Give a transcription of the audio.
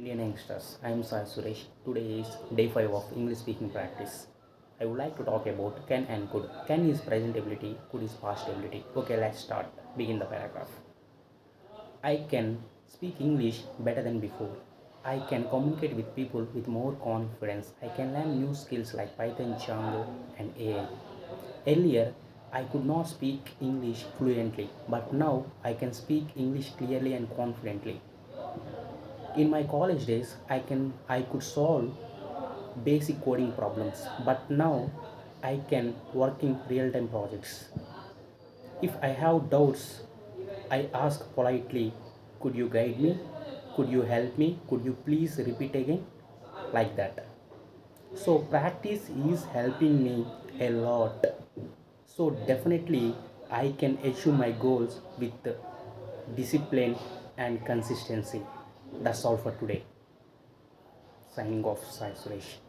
Indian youngsters, I am Sai Suresh. Today is day 5 of English speaking practice. I would like to talk about can and could. Can is present ability, could is past ability. Okay, let's start. Begin the paragraph. I can speak English better than before. I can communicate with people with more confidence. I can learn new skills like Python, Django, and AI. Earlier, I could not speak English fluently, but now I can speak English clearly and confidently. In my college days I could solve basic coding problems, but now I can work in real time projects. If I have doubts, I ask politely, could you guide me, could you help me, could you please repeat again, like that. So practice is helping me a lot. So definitely I can achieve my goals with discipline and consistency. That's all for today. Signing off, Sai Suresh.